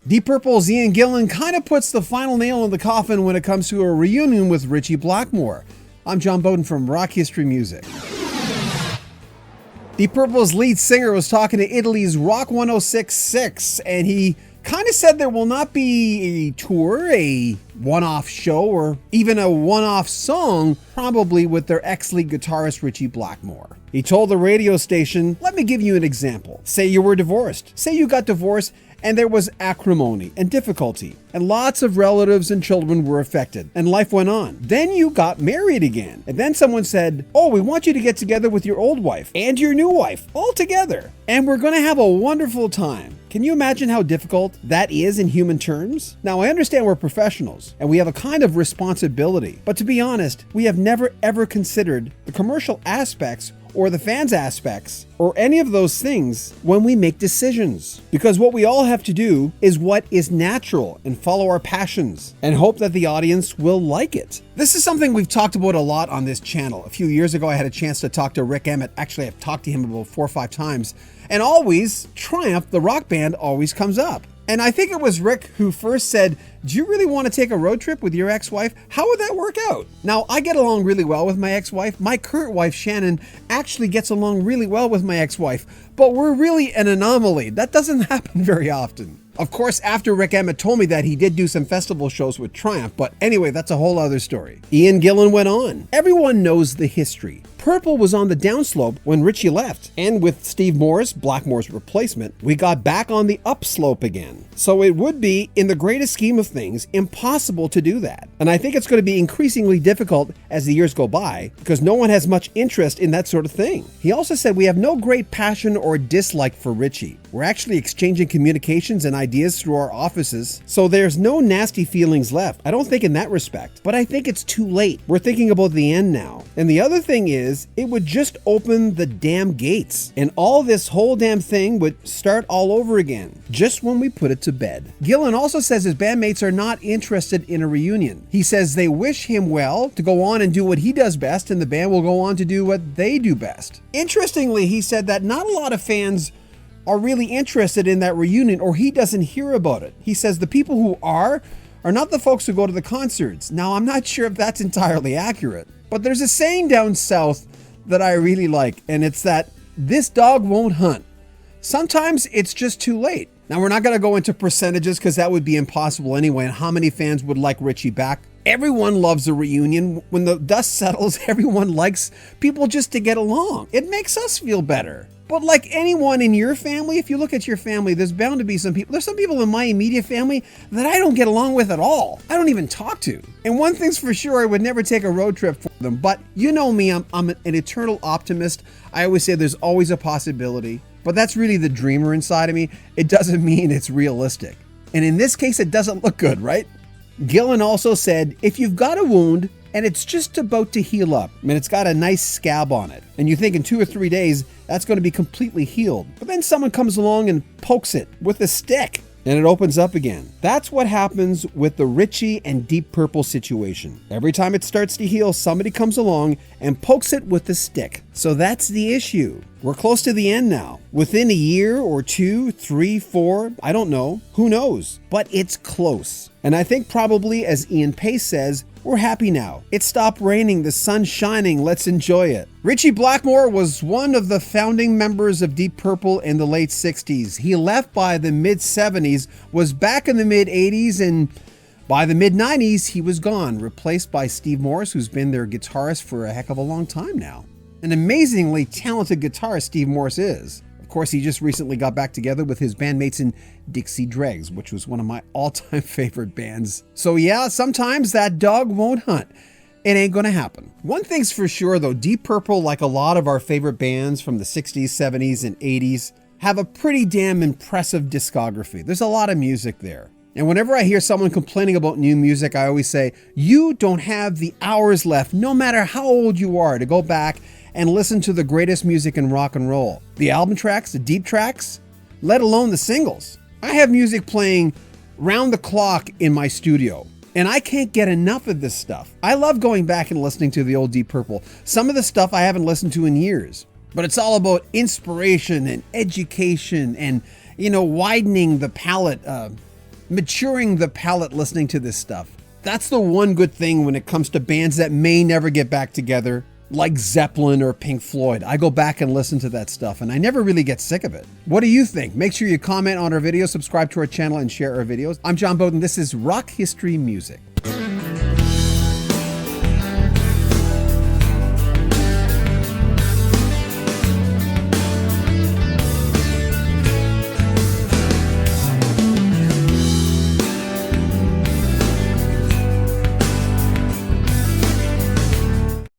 Deep Purple's Ian Gillan kind of puts the final nail in the coffin when it comes to a reunion with Ritchie Blackmore. I'm John Bowden from Rock History Music. Deep Purple's lead singer was talking to Italy's Rock 106.6, and he kind of said there will not be a tour, a one-off show, or even a one-off song, probably with their ex-lead guitarist Ritchie Blackmore. He told the radio station, "Let me give you an example. Say you were divorced. Say you got divorced and there was acrimony and difficulty, and lots of relatives and children were affected, and life went on. Then you got married again, and then someone said, oh, we want you to get together with your old wife and your new wife, all together, and we're gonna have a wonderful time." Can you imagine how difficult that is in human terms? Now, I understand we're professionals, and we have a kind of responsibility, but to be honest, we have never ever considered the commercial aspects or the fans' aspects, or any of those things when we make decisions. Because what we all have to do is what is natural and follow our passions and hope that the audience will like it. This is something we've talked about a lot on this channel. A few years ago, I had a chance to talk to Rick Emmett. Actually, I've talked to him about 4 or 5 times. And always, Triumph, the rock band, always comes up. And I think it was Rick who first said, do you really want to take a road trip with your ex-wife? How would that work out? Now, I get along really well with my ex-wife. My current wife, Shannon, actually gets along really well with my ex-wife. But we're really an anomaly. That doesn't happen very often. Of course, after Rick Emmett told me that, he did do some festival shows with Triumph, but anyway, that's a whole other story. Ian Gillan went on. Everyone knows the history. Purple was on the downslope when Ritchie left, and with Steve Morris, Blackmore's replacement, we got back on the upslope again. So it would be, in the greatest scheme of things, impossible to do that. And I think it's going to be increasingly difficult as the years go by, because no one has much interest in that sort of thing. He also said we have no great passion or dislike for Ritchie. We're actually exchanging communications and ideas through our offices, so there's no nasty feelings left. I don't think in that respect, but I think it's too late. We're thinking about the end now. And the other thing is, it would just open the damn gates, and all this whole damn thing would start all over again, just when we put it to bed. Gillan also says his bandmates are not interested in a reunion. He says they wish him well to go on and do what he does best, and the band will go on to do what they do best. Interestingly, he said that not a lot of fans are really interested in that reunion, or he doesn't hear about it. He says the people who are not the folks who go to the concerts. Now, I'm not sure if that's entirely accurate, but there's a saying down south that I really like, and it's that this dog won't hunt. Sometimes it's just too late. Now, we're not going to go into percentages because that would be impossible anyway, and how many fans would like Ritchie back. Everyone loves a reunion. When the dust settles, everyone likes people just to get along. It makes us feel better. But like anyone in your family, if you look at your family, there's bound to be some people. There's some people in my immediate family that I don't get along with at all. I don't even talk to. And one thing's for sure, I would never take a road trip for them. But you know me, I'm an eternal optimist. I always say there's always a possibility. But that's really the dreamer inside of me. It doesn't mean it's realistic. And in this case, it doesn't look good, right? Gillan also said, if you've got a wound and it's just about to heal up, I mean, it's got a nice scab on it, and you think in 2 or 3 days, that's going to be completely healed. But then someone comes along and pokes it with a stick, and it opens up again. That's what happens with the Ritchie and Deep Purple situation. Every time it starts to heal, somebody comes along and pokes it with a stick. So that's the issue. We're close to the end now. Within a year or 2, 3, 4, I don't know. Who knows? But it's close. And I think probably, as Ian Pace says, we're happy now. It stopped raining, the sun's shining, let's enjoy it. Ritchie Blackmore was one of the founding members of Deep Purple in the late 60s. He left by the mid-70s, was back in the mid-80s, and by the mid-90s, he was gone, replaced by Steve Morris, who's been their guitarist for a heck of a long time now. An amazingly talented guitarist Steve Morris is. Of course, he just recently got back together with his bandmates in Dixie Dregs, which was one of my all-time favorite bands. So yeah, sometimes that dog won't hunt. It ain't gonna happen. One thing's for sure though, Deep Purple, like a lot of our favorite bands from the 60s, 70s, and 80s, have a pretty damn impressive discography. There's a lot of music there. And whenever I hear someone complaining about new music, I always say, you don't have the hours left, no matter how old you are, to go back and listen to the greatest music in rock and roll. The album tracks, the deep tracks, let alone the singles. I have music playing round the clock in my studio, and I can't get enough of this stuff. I love going back and listening to the old Deep Purple. Some of the stuff I haven't listened to in years, but it's all about inspiration and education and, widening the palette. maturing the palate listening to this stuff. That's the one good thing when it comes to bands that may never get back together, like Zeppelin or Pink Floyd. I go back and listen to that stuff and I never really get sick of it. What do you think? Make sure you comment on our video, subscribe to our channel, and share our videos. I'm John Bowden. This is Rock History Music.